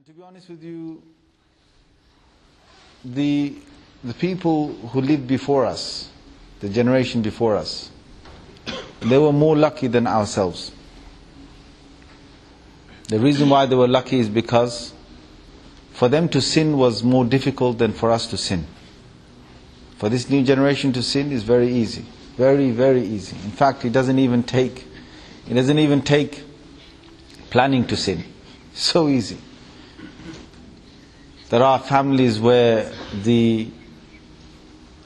to be honest with you, the people who lived before us, the generation before us, they were more lucky than ourselves. The reason why they were lucky is because for them to sin was more difficult than for us to sin. For this new generation to sin is very easy. Very, very easy. In fact, it doesn't even take planning to sin. So easy. There are families where and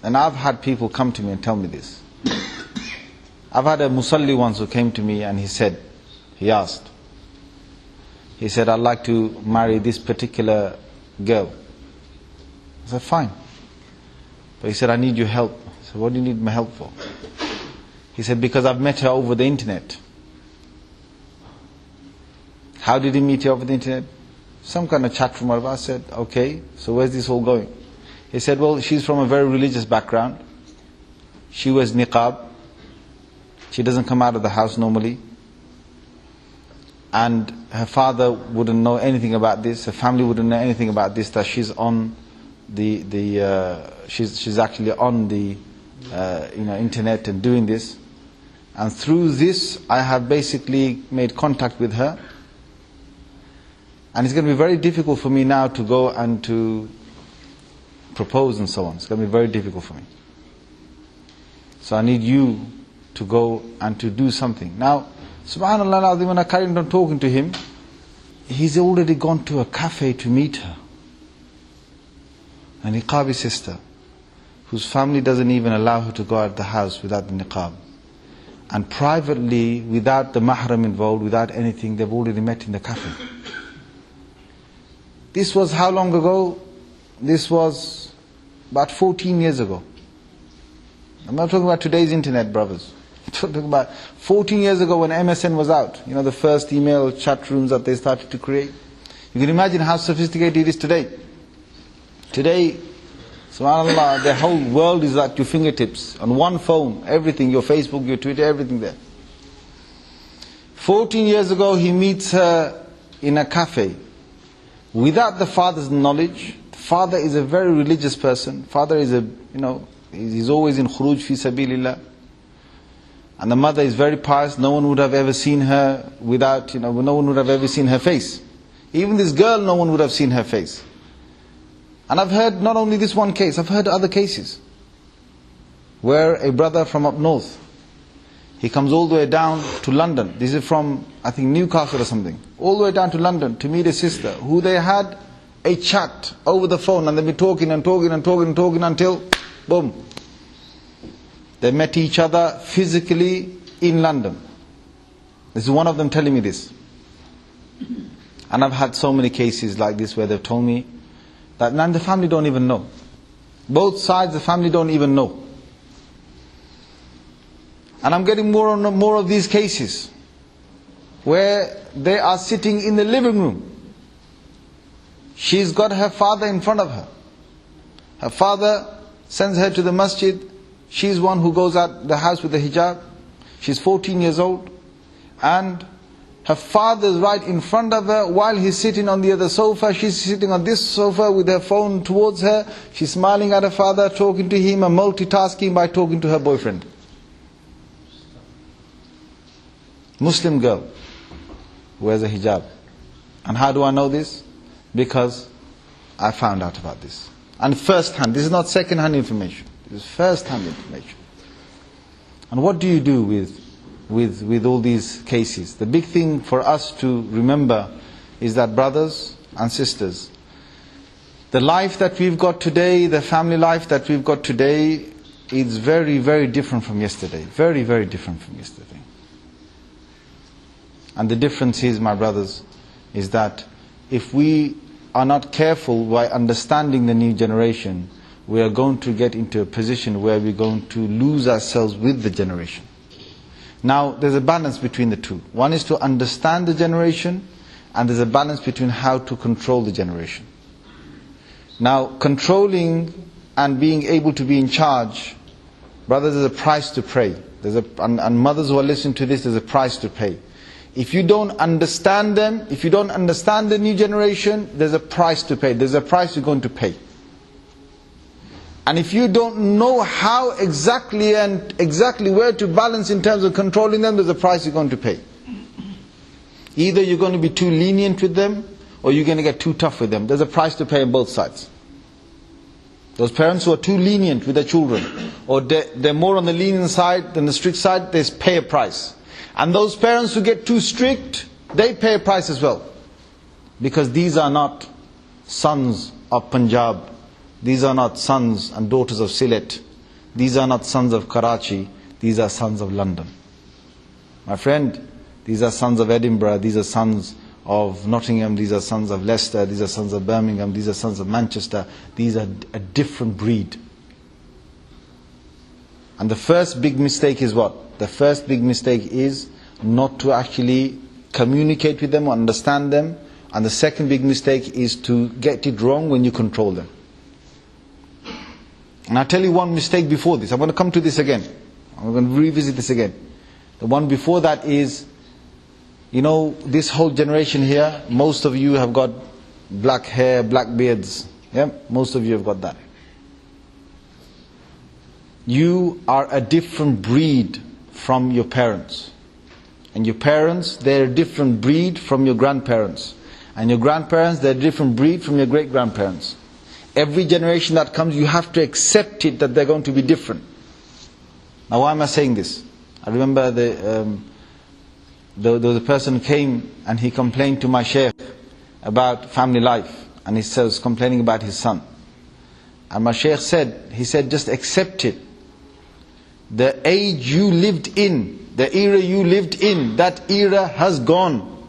I've had people come to me and tell me this. I've had a Musalli once who came to me and he said, I'd like to marry this particular girl. I said, fine. But he said, I need your help. I said, what do you need my help for? He said, because I've met her over the internet. How did he meet her over the internet? Some kind of chat room. I said, okay, so where's this all going? He said, well, she's from a very religious background. She wears niqab. She doesn't come out of the house normally. And her father wouldn't know anything about this. Her family wouldn't know anything about this. That she's on she's actually on the internet and doing this. And through this, I have basically made contact with her. And it's going to be very difficult for me now to go and to propose and so on. It's going to be very difficult for me. So I need you to go and to do something. Now, subhanAllah, when I carried on talking to him, he's already gone to a cafe to meet her. A niqabi sister, whose family doesn't even allow her to go out of the house without the niqab. And privately, without the mahram involved, without anything, they've already met in the cafe. This was how long ago? This was about 14 years ago. I'm not talking about today's internet, brothers. I'm talking about 14 years ago when MSN was out. You know, the first email chat rooms that they started to create. You can imagine how sophisticated it is today. Today, subhanAllah, the whole world is at your fingertips. On one phone, everything, your Facebook, your Twitter, everything there. 14 years ago, he meets her in a cafe. Without the father's knowledge. The father is a very religious person. Father is he's always in khuruj fi sabilillah. And the mother is very pious. No one would have ever seen her without, no one would have ever seen her face. Even this girl, no one would have seen her face. And I've heard not only this one case, I've heard other cases. Where a brother from up north, he comes all the way down to London. This is from, I think, Newcastle or something. All the way down to London to meet a sister who they had a chat over the phone, and they've been talking until, boom. They met each other physically in London. This is one of them telling me this. And I've had so many cases like this where they've told me that none of the family don't even know. Both sides, the family don't even know. And I'm getting more and more of these cases where they are sitting in the living room. She's got her father in front of her. Her father sends her to the masjid. She's one who goes out the house with the hijab. She's 14 years old. And her father's right in front of her while he's sitting on the other sofa. She's sitting on this sofa with her phone towards her. She's smiling at her father, talking to him, and multitasking by talking to her boyfriend. Muslim girl who wears a hijab. And how do I know this? Because I found out about this. And first hand, this is not second hand information. This is first hand information. And what do you do with all these cases? The big thing for us to remember is that, brothers and sisters, the life that we've got today, the family life that we've got today, is very, very different from yesterday. Very, very different from yesterday. And the difference is, my brothers, is that if we are not careful by understanding the new generation, we are going to get into a position where we're going to lose ourselves with the generation. Now, there's a balance between the two. One is to understand the generation, and there's a balance between how to control the generation. Now, controlling and being able to be in charge, brothers, there's a price to pay. And mothers who are listening to this, there's a price to pay. If you don't understand them, if you don't understand the new generation, there's a price to pay. There's a price you're going to pay. And if you don't know how exactly and exactly where to balance in terms of controlling them, there's a price you're going to pay. Either you're going to be too lenient with them, or you're going to get too tough with them. There's a price to pay on both sides. Those parents who are too lenient with their children, or they're more on the lenient side than the strict side, they pay a price. And those parents who get too strict, they pay a price as well. Because these are not sons of Punjab. These are not sons and daughters of Sylhet. These are not sons of Karachi. These are sons of London. My friend, these are sons of Edinburgh. These are sons of Nottingham. These are sons of Leicester. These are sons of Birmingham. These are sons of Manchester. These are a different breed. And the first big mistake is what? The first big mistake is not to actually communicate with them or understand them. And the second big mistake is to get it wrong when you control them. And I'll tell you one mistake before this. I'm going to come to this again. I'm going to revisit this again. The one before that is, you know, this whole generation here, most of you have got black hair, black beards. Yeah? Most of you have got that. You are a different breed from your parents. And your parents, they're a different breed from your grandparents. And your grandparents, they're a different breed from your great-grandparents. Every generation that comes, you have to accept it that they're going to be different. Now, why am I saying this? I remember there was a person who came and he complained to my sheikh about family life. And he was complaining about his son. And my sheikh said, just accept it. The age you lived in, the era you lived in, that era has gone.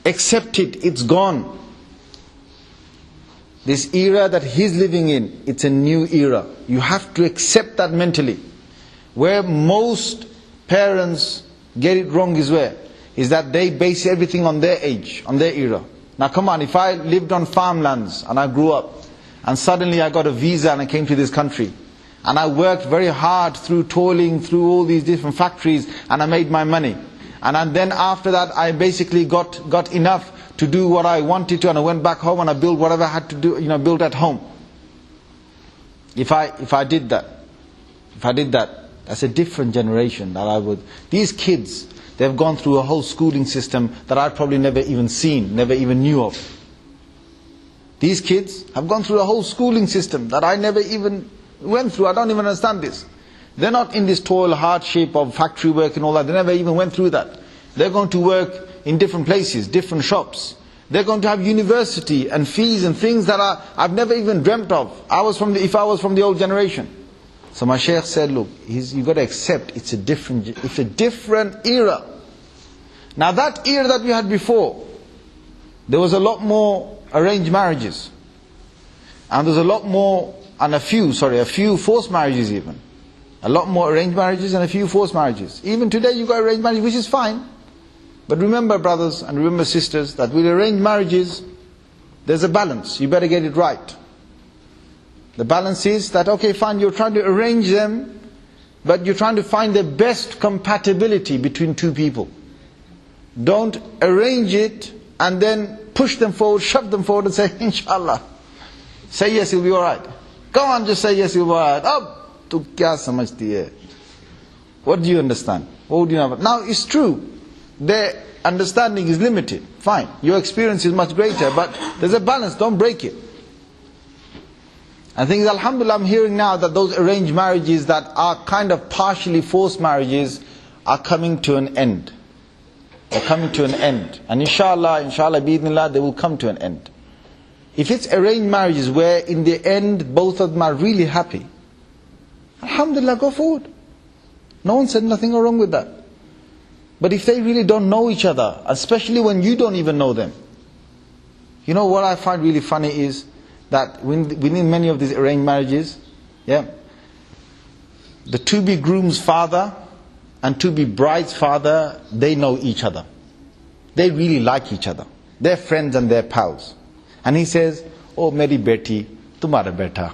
Accept it, it's gone. This era that he's living in, it's a new era. You have to accept that mentally. Where most parents get it wrong is where? Is that they base everything on their age, on their era. Now come on, if I lived on farmlands and I grew up and suddenly I got a visa and I came to this country and I worked very hard through toiling through all these different factories and I made my money. And then after that I basically got enough to do what I wanted to, and I went back home and I built whatever I had to do, build at home. If I did that, that's a different generation that I would. These kids, they've gone through a whole schooling system that I'd probably never even seen, never even knew of. These kids have gone through a whole schooling system that I never even went through. I don't even understand this. They're not in this toil, hardship of factory work and all that. They never even went through that. They're going to work in different places, different shops. They're going to have university and fees and things that I've never even dreamt of. If I was from the old generation. So my sheikh said, look, you've got to accept it's a different era. Now that era that we had before, there was a lot more arranged marriages. And there's a lot more, and a few forced marriages even. A lot more arranged marriages and a few forced marriages. Even today you've got arranged marriage, which is fine. But remember, brothers and remember, sisters, that with arranged marriages, there's a balance. You better get it right. The balance is that, okay, fine, you're trying to arrange them, but you're trying to find the best compatibility between two people. Don't arrange it and then push them forward, shove them forward and say, inshallah. Say yes, you'll be alright. Go on, just say yes, you'll be alright. Oh, tu kya samajhti hai? What do you understand? What do you know? Now, it's true. Their understanding is limited. Fine. Your experience is much greater, but there's a balance. Don't break it. I think, alhamdulillah, I'm hearing now that those arranged marriages that are kind of partially forced marriages are coming to an end. They're coming to an end. And inshallah, bi'idhnillah, they will come to an end. If it's arranged marriages where in the end both of them are really happy, alhamdulillah, go forward. No one said nothing wrong with that. But if they really don't know each other, especially when you don't even know them, you know what I find really funny is that within many of these arranged marriages, the to-be groom's father and to-be bride's father, they know each other. They really like each other. They're friends and they're pals. And he says, oh, meri beti, tumhara beta,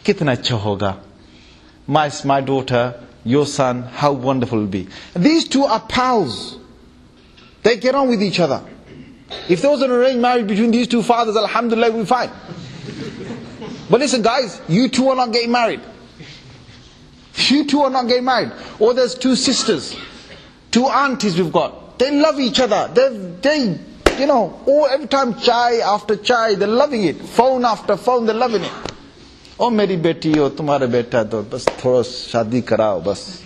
kitna acha hoga. My daughter, your son, how wonderful it will be. These two are pals. They get on with each other. If there was an arranged marriage between these two fathers, alhamdulillah, we'll be fine. But listen guys, you two are not getting married. You two are not getting married. Or there's two sisters, two aunties we've got. They love each other. They every time chai after chai, they're loving it. Phone after phone, they're loving it. Oh, meri beti ho, tumhara beta to bas thoda shadi karao bas.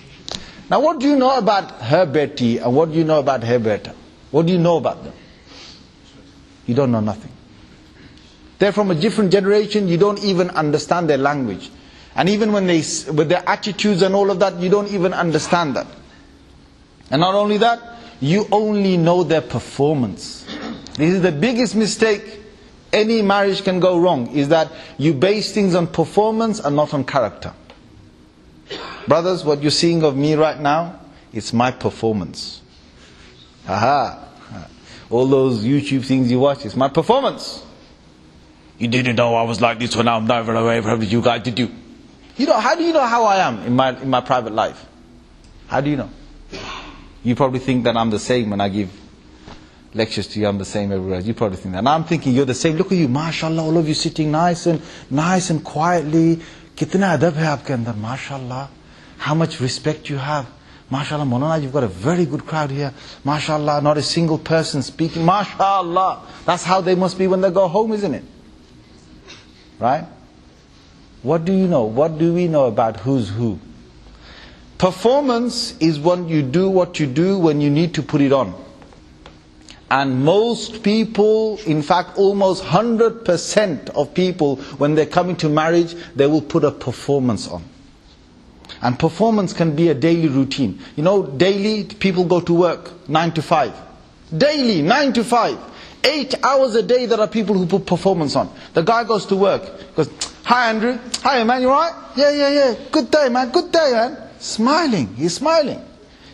Now what do you know about her beti and what do you know about her beta? What do you know about them? You don't know nothing. They're from a different generation, you don't even understand their language. And even when with their attitudes and all of that, you don't even understand that. And not only that, you only know their performance. This is the biggest mistake any marriage can go wrong, is that you base things on performance and not on character. Brothers, what you're seeing of me right now, it's my performance. Aha! All those YouTube things you watch, it's my performance. You didn't know I was like this when I'm never away from you guys, did you? How do you know how I am in my private life? How do you know? You probably think that I'm the same when I give lectures to you, I'm the same everywhere. You probably think that. And I'm thinking you're the same. Look at you, mashallah, all of you sitting nice and quietly. Kitna adab hai aapke andar, mashallah. How much respect you have. Mashallah, Maulana, you've got a very good crowd here. Mashallah, not a single person speaking. Mashallah. That's how they must be when they go home, isn't it? Right? What do you know? What do we know about who's who? Performance is when you do what you do when you need to put it on. And most people, in fact almost 100% of people, when they're coming to marriage, they will put a performance on. And performance can be a daily routine. Daily people go to work 9 to 5. Daily 9 to 5. 8 hours a day there are people who put performance on. The guy goes to work, goes, "Hi Andrew, hi man, you alright? Yeah, good day man, Smiling, he's smiling.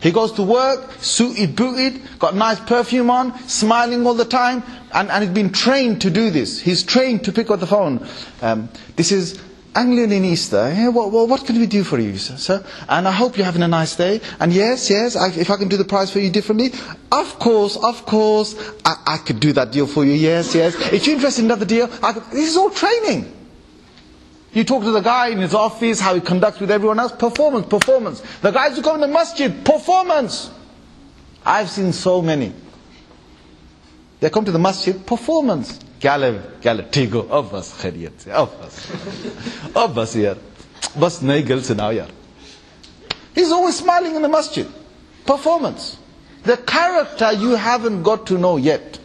He goes to work, suited, booted, got nice perfume on, smiling all the time, and he's been trained to do this. He's trained to pick up the phone. This is Anglian in Easter. Yeah, what can we do for you, sir? And I hope you're having a nice day. And yes, if I can do the price for you differently, of course, I could do that deal for you. Yes. If you're interested in another deal, this is all training. You talk to the guy in his office, how he conducts with everyone else, performance. The guys who come in the masjid, performance. I've seen so many. They come to the masjid, performance. Gale, tigo, abbas khairiyat se, abbas yaar. Bas nahi gal se nao yaar. He's always smiling in the masjid. Performance. The character you haven't got to know yet.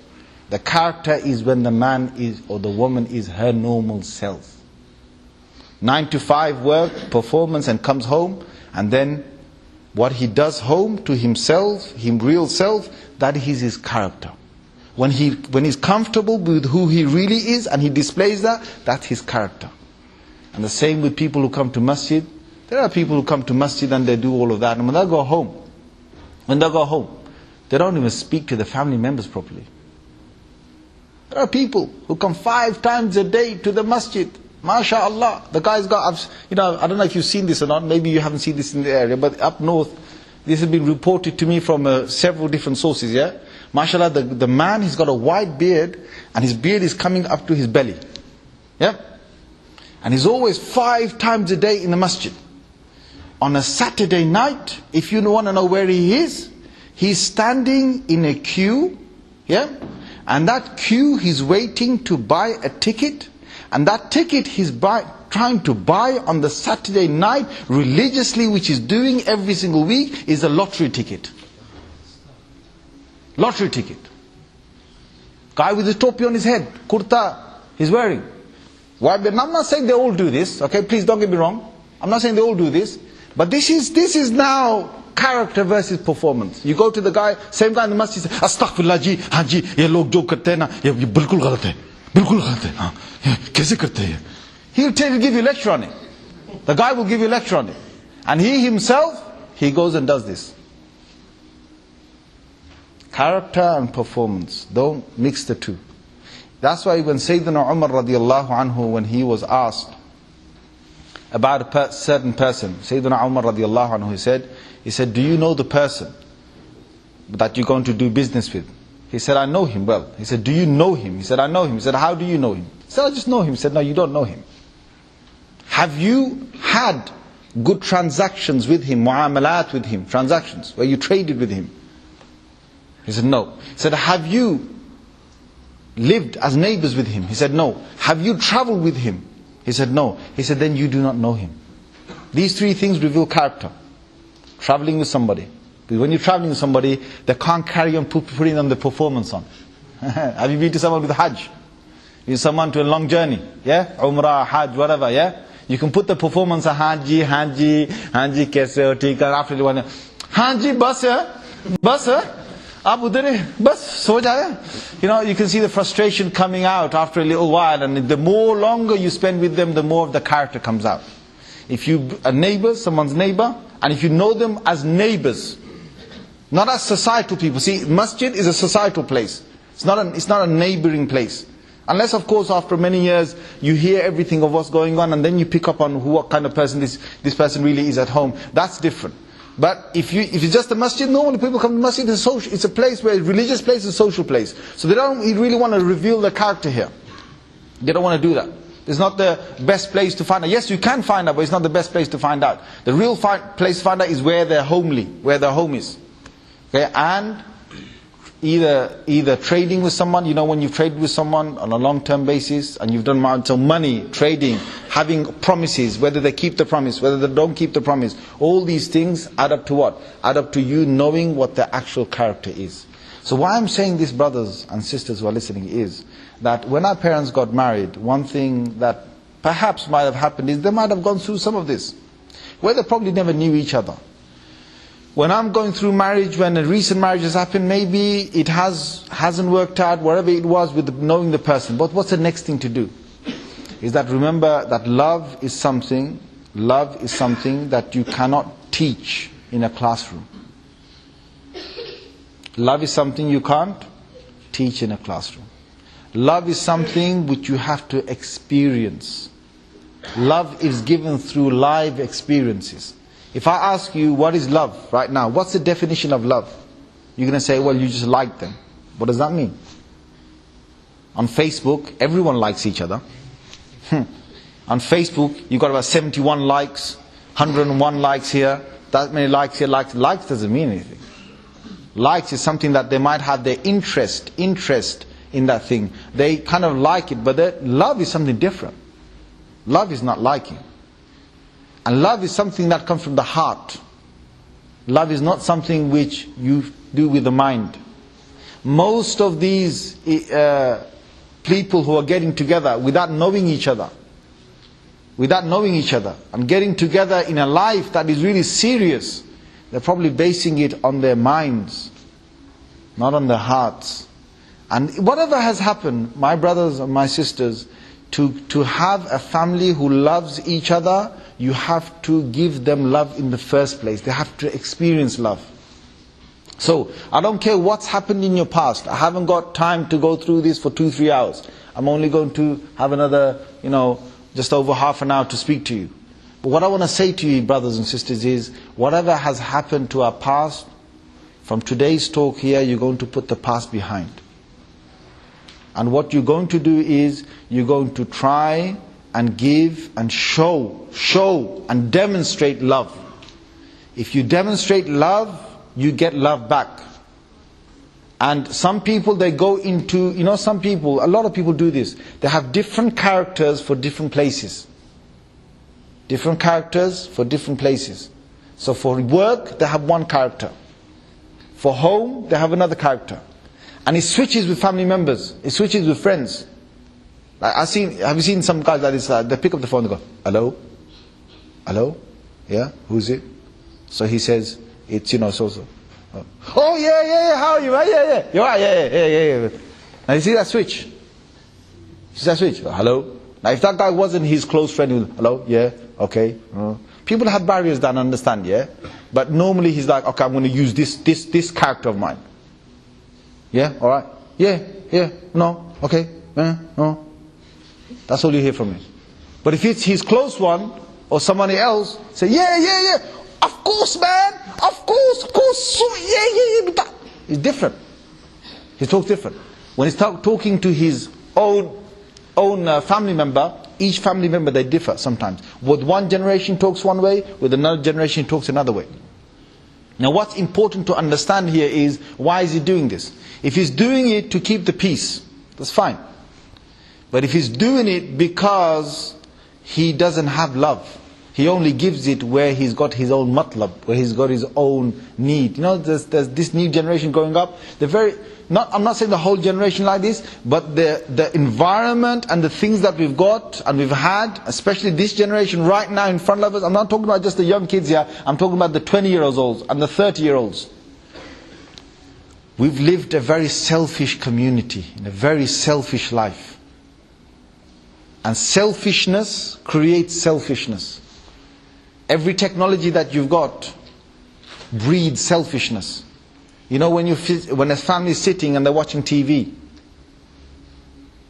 The character is when the man is, or the woman is her normal self. 9 to 5 work, performance, and comes home, and then what he does home to himself, his real self, that is his character. When he's comfortable with who he really is and he displays that, that's his character. And the same with people who come to masjid. There are people who come to masjid and they do all of that, and when they go home, they don't even speak to the family members properly. There are people who come 5 times a day to the masjid. MashaAllah, the guy's got, I don't know if you've seen this or not, maybe you haven't seen this in the area, but up north, this has been reported to me from several different sources, yeah? MashaAllah, the man, he's got a white beard, and his beard is coming up to his belly. Yeah? And he's always 5 times a day in the masjid. On a Saturday night, if you want to know where he is, he's standing in a queue, yeah? And that queue, he's waiting to buy a ticket. And that ticket he's trying to buy on the Saturday night religiously, which he's doing every single week, is a lottery ticket. Lottery ticket. Guy with a topi on his head, kurta, he's wearing. Why? I'm not saying they all do this, okay? Please don't get me wrong. I'm not saying they all do this. But this is now character versus performance. You go to the guy, same guy in the masjid, says, Astaghfirullah ji, haan ji, ye log jo karte na, ye bilkul galat hai. Bilkul galat hai, haan. Kaise karte hai? He'll give you a lecture on it. The guy will give you a lecture on it. And he himself, he goes and does this. Character and performance. Don't mix the two. That's why when Sayyidina Umar radiallahu anhu, when he was asked about a certain person. Sayyidina Umar radiallahu anhu, he said, do you know the person that you're going to do business with? He said, I know him well. He said, do you know him? He said, I know him. He said, how do you know him? He said, I just know him. He said, no, you don't know him. Have you had good transactions with him, mu'amalat with him, transactions where you traded with him? He said, no. He said, have you lived as neighbors with him? He said, no. Have you traveled with him? He said, no. He said, then you do not know him. These three things reveal character. Traveling with somebody. Because when you're traveling with somebody, they can't carry on putting on the performance on. Have you been to someone with Hajj? You someone to a long journey, yeah? Umrah, Hajj, whatever, yeah? You can put the performance on Haji, kaise ho, theek hai, after the one, Haji, bus hai, aap udhar hai, bus, so jaya. You know, you can see the frustration coming out after a little while, and the more longer you spend with them, the more of the character comes out. If you are neighbors, someone's neighbor, and if you know them as neighbors, not as societal people. See, masjid is a societal place. It's not a neighboring place. Unless, of course, after many years, you hear everything of what's going on, and then you pick up on what kind of person this person really is at home. That's different. But if it's just a masjid, normally people come to masjid, it's a place where, religious place is a social place. So they don't really want to reveal their character here. They don't want to do that. It's not the best place to find out. Yes, you can find out, but it's not the best place to find out. The real place to find out is where they're homely, where their home is. Okay, and either trading with someone, you know, when you've traded with someone on a long-term basis, and you've done so money, trading, having promises, whether they keep the promise, whether they don't keep the promise, all these things add up to what? Add up to you knowing what their actual character is. So why I'm saying this, brothers and sisters who are listening, is that when our parents got married, one thing that perhaps might have happened is they might have gone through some of this, where they probably never knew each other. When I'm going through marriage, when a recent marriage has happened, maybe it hasn't worked out, whatever it was with knowing the person. But what's the next thing to do? Is that remember that love is something that you cannot teach in a classroom. Love is something you can't teach in a classroom. Love is something which you have to experience. Love is given through live experiences. If I ask you, what is love right now? What's the definition of love? You're going to say, well, you just like them. What does that mean? On Facebook, everyone likes each other. On Facebook, you've got about 71 likes, 101 likes here, that many likes here. Likes doesn't mean anything. Likes is something that they might have their interest in that thing. They kind of like it, but love is something different. Love is not liking. And love is something that comes from the heart. Love is not something which you do with the mind. Most of these people who are getting together without knowing each other, and getting together in a life that is really serious, they're probably basing it on their minds, not on their hearts. And whatever has happened, my brothers and my sisters, to have a family who loves each other, you have to give them love in the first place. They have to experience love. So, I don't care what's happened in your past. I haven't got time to go through this for 2-3 hours. I'm only going to have another, just over half an hour to speak to you. But what I want to say to you, brothers and sisters, is whatever has happened to our past, from today's talk here, you're going to put the past behind. And what you're going to do is, you're going to try and give and show and demonstrate love. If you demonstrate love, you get love back. And some people, they go into, a lot of people do this. They have different characters for different places. Different characters for different places. So for work, they have one character. For home, they have another character. And it switches with family members. It switches with friends. Have you seen some guys like this? They pick up the phone and go, hello? Hello? Yeah? Who's it? So he says, it's so-so. Oh, yeah, how are you? Yeah. You're right, yeah. Now you see that switch? Hello? Now if that guy wasn't his close friend, he would, hello? Yeah, okay. People have barriers that I understand, yeah? But normally he's like, okay, I'm going to use this character of mine. Yeah, alright. Yeah, no, okay, no. That's all you hear from him. But if it's his close one, or somebody else, say, yeah, of course, man, of course, so, yeah. He's different. He talks different. When he's talking to his own family member, each family member, they differ sometimes. With one generation talks one way, with another generation talks another way. Now what's important to understand here is, why is he doing this? If he's doing it to keep the peace, that's fine. But if he's doing it because he doesn't have love, he only gives it where he's got his own matlab, where he's got his own need. You know, there's this new generation growing up. I'm not saying the whole generation like this, but the environment and the things that we've got and we've had, especially this generation right now in front of us. I'm not talking about just the young kids here. I'm talking about the 20-year-olds and the 30-year-olds. We've lived a very selfish community, in a very selfish life. And selfishness creates selfishness. Every technology that you've got breeds selfishness. You know, when a family is sitting and they're watching TV,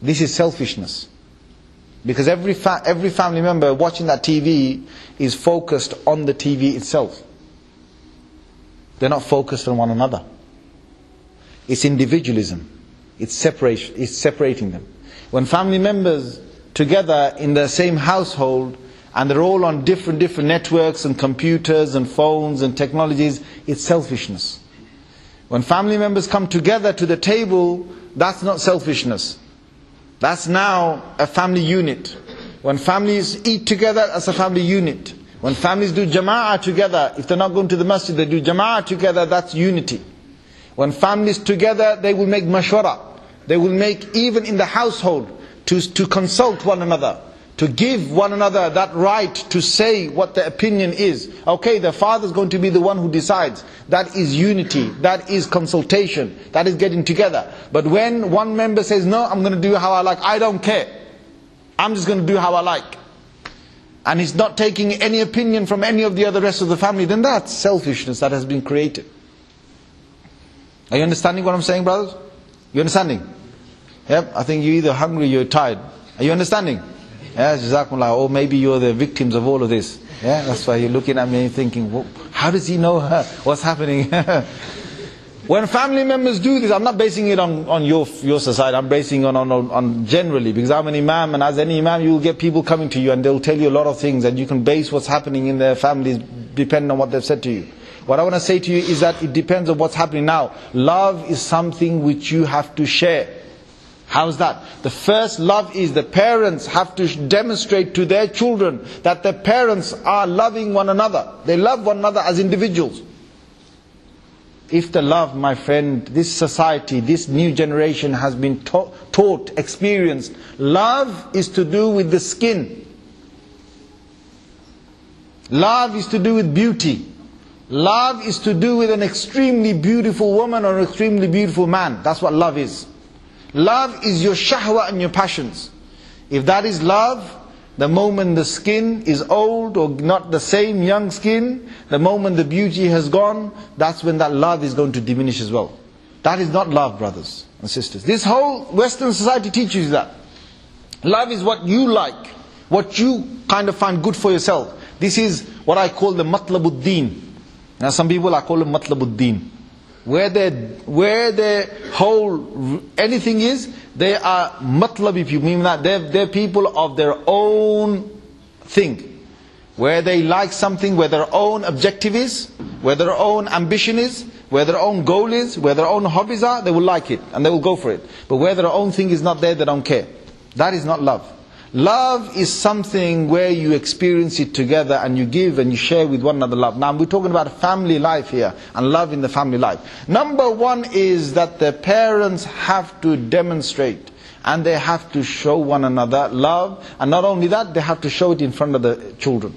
this is selfishness. Because every family member watching that TV is focused on the TV itself. They're not focused on one another. It's individualism. It's separating them. When family members together in the same household, and they're all on different networks and computers and phones and technologies, it's selfishness. When family members come together to the table, that's not selfishness. That's now a family unit. When families eat together, that's a family unit. When families do jama'ah together, if they're not going to the masjid, they do jama'ah together, that's unity. When families together, they will make mashwara. They will make, even in the household, to consult one another, to give one another that right to say what the opinion is. Okay, the father's going to be the one who decides. That is unity, that is consultation, that is getting together. But when one member says, no, I'm going to do how I like, I don't care, I'm just going to do how I like, and he's not taking any opinion from any of the other rest of the family, then that's selfishness that has been created. Are you understanding what I'm saying, brothers? You understanding? Yep, I think you're either hungry or you're tired. Are you understanding? Yeah, Jazakumullah. Or maybe you're the victims of all of this. Yeah, that's why you're looking at me and thinking, well, how does he know what's happening? When family members do this, I'm not basing it on your society, I'm basing it on generally, because I'm an imam, and as any imam you will get people coming to you and they'll tell you a lot of things, and you can base what's happening in their families depending on what they've said to you. What I want to say to you is that it depends on what's happening now. Love is something which you have to share. How's that? The first love is the parents have to demonstrate to their children that their parents are loving one another. They love one another as individuals. If the love, my friend, this society, this new generation has been taught, experienced, love is to do with the skin. Love is to do with beauty. Love is to do with an extremely beautiful woman or an extremely beautiful man. That's what love is. Love is your shahwa and your passions. If that is love, the moment the skin is old or not the same young skin, the moment the beauty has gone, that's when that love is going to diminish as well. That is not love, brothers and sisters. This whole Western society teaches you that. Love is what you like, what you kind of find good for yourself. This is what I call the matlabuddin. Now some people I call them matlabuddin. Where their whole anything is, they are matlabi people, meaning that they're people of their own thing. Where they like something, where their own objective is, where their own ambition is, where their own goal is, where their own hobbies are, they will like it and they will go for it. But where their own thing is not there, they don't care. That is not love. Love is something where you experience it together and you give and you share with one another love. Now we're talking about family life here and love in the family life. Number one is that the parents have to demonstrate and they have to show one another love, and not only that, they have to show it in front of the children.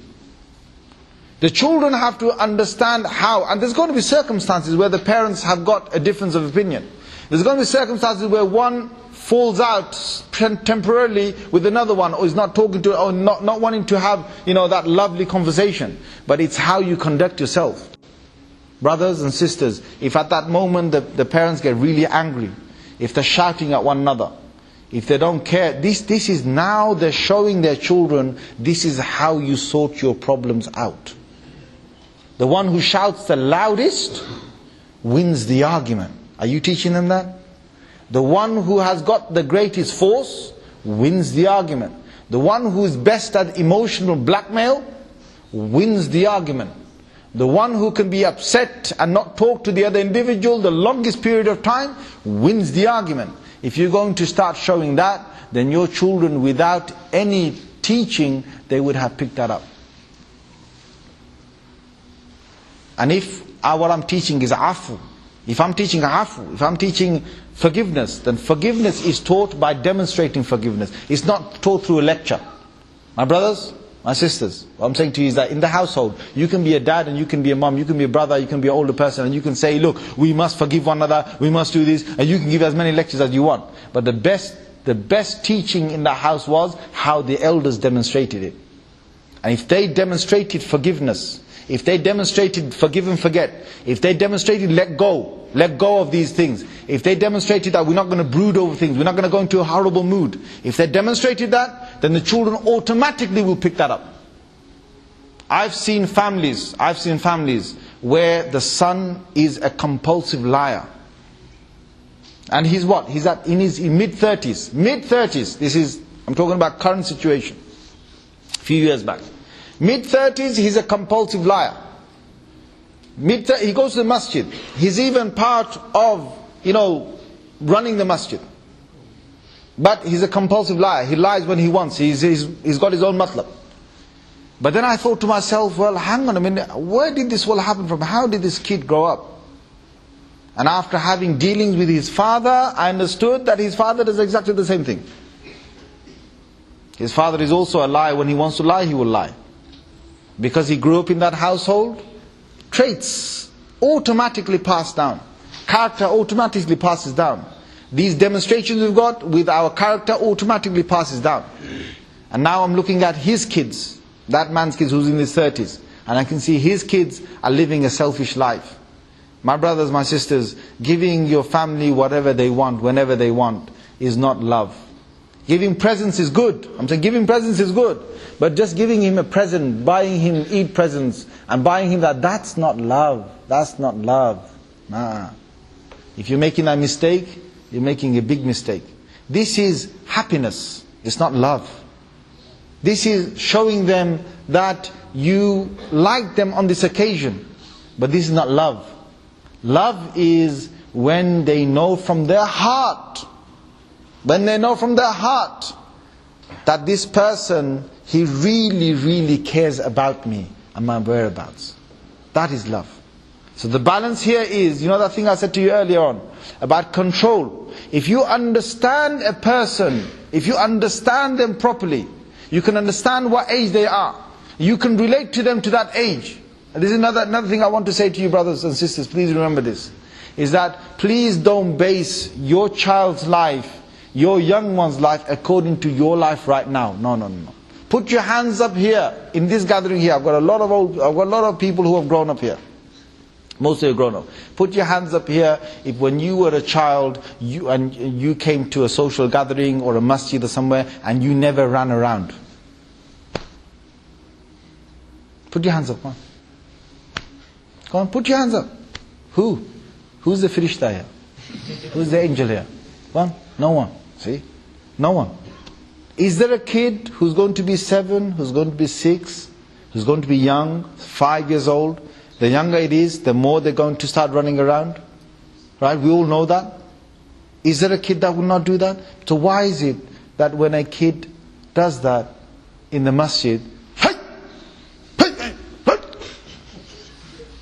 The children have to understand how, and there's going to be circumstances where the parents have got a difference of opinion. There's going to be circumstances where one falls out temporarily with another one, or is not talking to, or not wanting to have, that lovely conversation. But it's how you conduct yourself. Brothers and sisters, if at that moment the parents get really angry, if they're shouting at one another, if they don't care, this is now they're showing their children, this is how you sort your problems out. The one who shouts the loudest wins the argument. Are you teaching them that? The one who has got the greatest force wins the argument. The one who is best at emotional blackmail wins the argument. The one who can be upset and not talk to the other individual the longest period of time wins the argument. If you're going to start showing that, then your children, without any teaching, they would have picked that up. And if what I'm teaching is afu, if I'm teaching afu, if I'm teaching forgiveness, then forgiveness is taught by demonstrating forgiveness. It's not taught through a lecture. My brothers, my sisters, what I'm saying to you is that in the household, you can be a dad and you can be a mom, you can be a brother, you can be an older person, and you can say, look, we must forgive one another, we must do this, and you can give as many lectures as you want. But the best teaching in the house was how the elders demonstrated it. And if they demonstrated forgiveness, if they demonstrated forgive and forget, if they demonstrated let go of these things, if they demonstrated that we're not going to brood over things, we're not going to go into a horrible mood, if they demonstrated that, then the children automatically will pick that up. I've seen families where the son is a compulsive liar. And he's what? He's in his mid-30s. I'm talking about current situation. A few years back. Mid-30s, he's a compulsive liar. He goes to the masjid. He's even part of, running the masjid. But he's a compulsive liar. He lies when he wants. He's got his own matlab. But then I thought to myself, well, hang on a minute. Where did this all happen from? How did this kid grow up? And after having dealings with his father, I understood that his father does exactly the same thing. His father is also a liar. When he wants to lie, he will lie. Because he grew up in that household, traits automatically pass down. Character automatically passes down. These demonstrations we've got with our character automatically passes down. And now I'm looking at his kids, that man's kids who's in his 30s, and I can see his kids are living a selfish life. My brothers, my sisters, giving your family whatever they want, whenever they want, is not love. Giving presents is good. I'm saying giving presents is good. But just giving him a present, buying him Eid presents, and buying him that's not love. That's not love. Nah. If you're making that mistake, you're making a big mistake. This is happiness. It's not love. This is showing them that you like them on this occasion. But this is not love. Love is when they know from their heart, that this person, he really, really cares about me and my whereabouts. That is love. So the balance here is, that thing I said to you earlier on, about control. If you understand a person, if you understand them properly, you can understand what age they are. You can relate to them to that age. And this is another thing I want to say to you, brothers and sisters, please remember this. Is that please don't base your child's life, your young one's life, according to your life right now. No. Put your hands up here, in this gathering here. I've got a lot of people who have grown up here. Most of you have grown up. Put your hands up here if when you were a child, you came to a social gathering or a masjid or somewhere, and you never ran around. Put your hands up, man. Come on, put your hands up. Who? Who's the firishta here? Who's the angel here? One? No one. See? No one. Is there a kid who's going to be 7, who's going to be 6, who's going to be young, 5 years old? The younger it is, the more they're going to start running around. Right? We all know that. Is there a kid that will not do that? So why is it that when a kid does that in the masjid,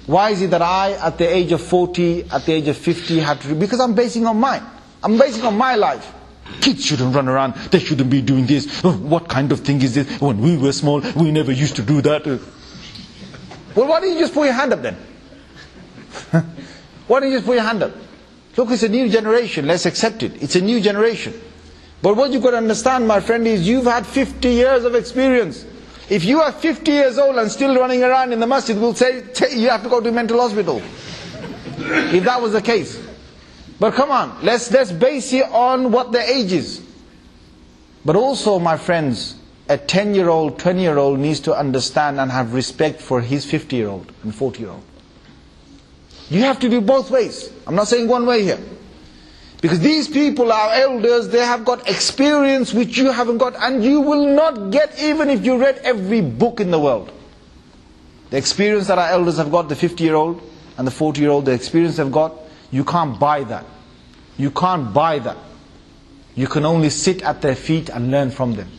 why is it that I, at the age of 40, at the age of 50, had to... Because I'm basing on mine. I'm basing on my life. Kids shouldn't run around. They shouldn't be doing this. Oh, what kind of thing is this? When we were small, we never used to do that. Well, why don't you just put your hand up then? Why don't you just put your hand up? Look, it's a new generation. Let's accept it. It's a new generation. But what you've got to understand, my friend, is you've had 50 years of experience. If you are 50 years old and still running around in the masjid, we'll say you have to go to a mental hospital. If that was the case. But come on, let's base it on what the age is. But also, my friends, a 10-year-old, 20-year-old needs to understand and have respect for his 50-year-old and 40-year-old. You have to do both ways. I'm not saying one way here. Because these people, our elders, they have got experience which you haven't got, and you will not get even if you read every book in the world. The experience that our elders have got, the 50-year-old and the 40-year-old, the experience they've got, you can't buy that. You can't buy that. You can only sit at their feet and learn from them.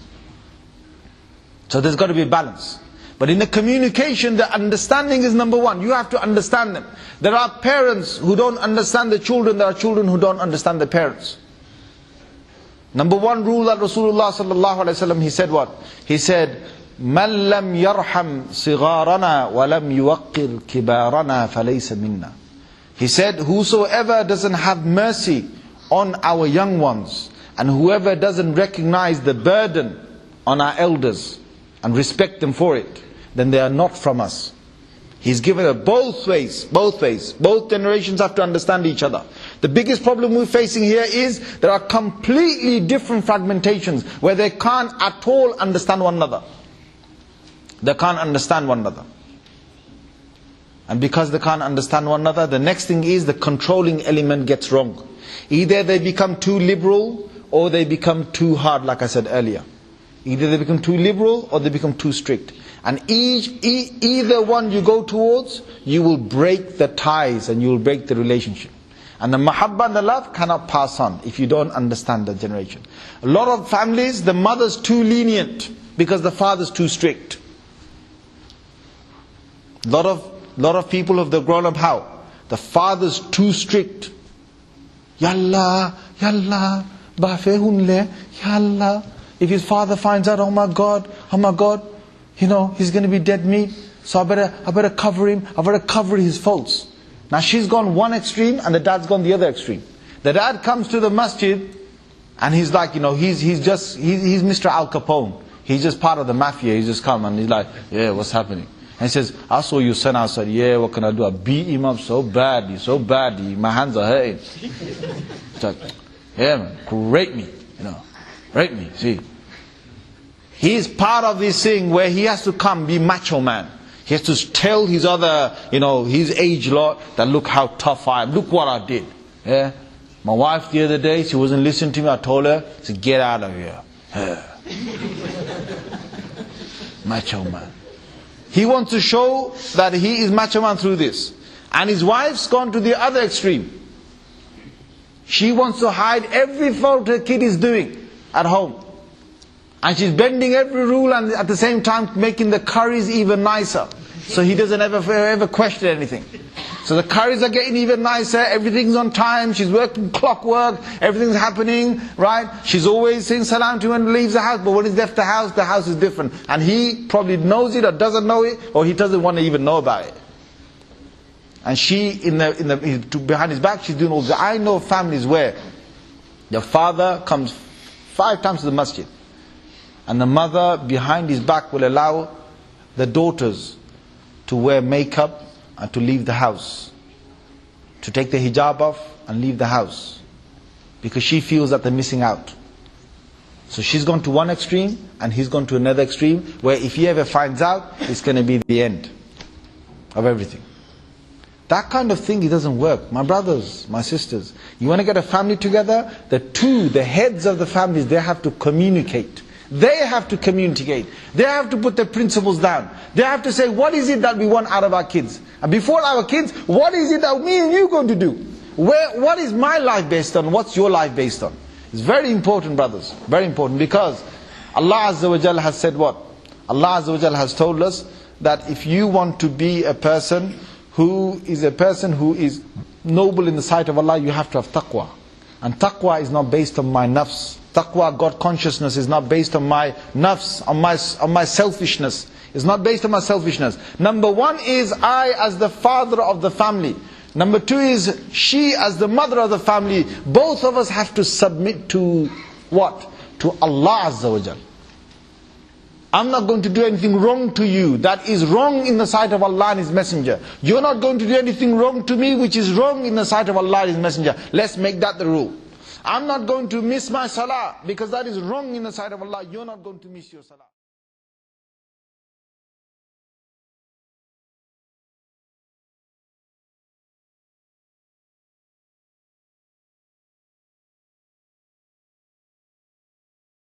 So there's got to be a balance. But in the communication, the understanding is number one. You have to understand them. There are parents who don't understand the children. There are children who don't understand their parents. Number one rule that Rasulullah sallallahu alaihi wasallam, he said what? He said, "Man lam yarham sigharana wa lam yuwaqqir kibarana falaysa minna." He said, whosoever doesn't have mercy on our young ones, and whoever doesn't recognize the burden on our elders and respect them for it, then they are not from us. He's given it both ways, both ways. Both generations have to understand each other. The biggest problem we're facing here is there are completely different fragmentations where they can't at all understand one another. They can't understand one another. And because they can't understand one another, the next thing is the controlling element gets wrong. Either they become too liberal or they become too hard, like I said earlier. Either they become too liberal or they become too strict. And either one you go towards, you will break the ties and you will break the relationship. And the mahabba and the love cannot pass on if you don't understand the generation. A lot of families, the mother's too lenient because the father's too strict. A lot of people have grown up how? The father's too strict. Yalla, yalla, bafehunle, yalla. If his father finds out, oh my God, you know, he's going to be dead meat, so I better cover him, I better cover his faults. Now she's gone one extreme and the dad's gone the other extreme. The dad comes to the masjid and he's like, you know, he's Mr. Al Capone. He's just part of the mafia. He's just come and he's like, yeah, what's happening? And he says, I saw your son outside. Yeah, what can I do? I beat him up so badly. My hands are hurting. It's like, yeah man, rape me, you know, rape me, see. He's part of this thing where he has to come, be macho man. He has to tell his other, you know, his age lot that look how tough I am. Look what I did. Yeah. My wife the other day, she wasn't listening to me. I told her, to get out of here. Macho man. He wants to show that he is macho man through this. And his wife's gone to the other extreme. She wants to hide every fault her kid is doing at home. And she's bending every rule and at the same time making the curries even nicer. So he doesn't ever question anything. So the curries are getting even nicer, everything's on time, she's working clockwork, everything's happening, right? She's always saying salam to him when he leaves the house, but when he's left the house is different. And he probably knows it or doesn't know it, or he doesn't want to even know about it. And she, behind his back, she's doing all this. I know families where the father comes 5 times to the masjid. And the mother behind his back will allow the daughters to wear makeup and to leave the house. To take the hijab off and leave the house. Because she feels that they're missing out. So she's gone to one extreme and he's gone to another extreme, where if he ever finds out, it's going to be the end of everything. That kind of thing, it doesn't work. My brothers, my sisters, you want to get a family together? The heads of the families, they have to communicate. They have to communicate. They have to put their principles down. They have to say, what is it that we want out of our kids? And before our kids, what is it that me and you are going to do? What is my life based on? What's your life based on? It's very important, brothers. Very important. Because Allah Azza wa Jalla has said what? Allah Azza wa Jalla has told us that if you want to be a person who is noble in the sight of Allah, you have to have taqwa. And taqwa is not based on my nafs. Taqwa, God consciousness, is not based on my nafs, on my selfishness. It's not based on my selfishness. Number one is I as the father of the family. Number two is she as the mother of the family. Both of us have to submit to what? To Allah Azza wa Jal. I'm not going to do anything wrong to you that is wrong in the sight of Allah and His Messenger. You're not going to do anything wrong to me which is wrong in the sight of Allah and His Messenger. Let's make that the rule. I'm not going to miss my salah because that is wrong in the sight of Allah. You're not going to miss your salah.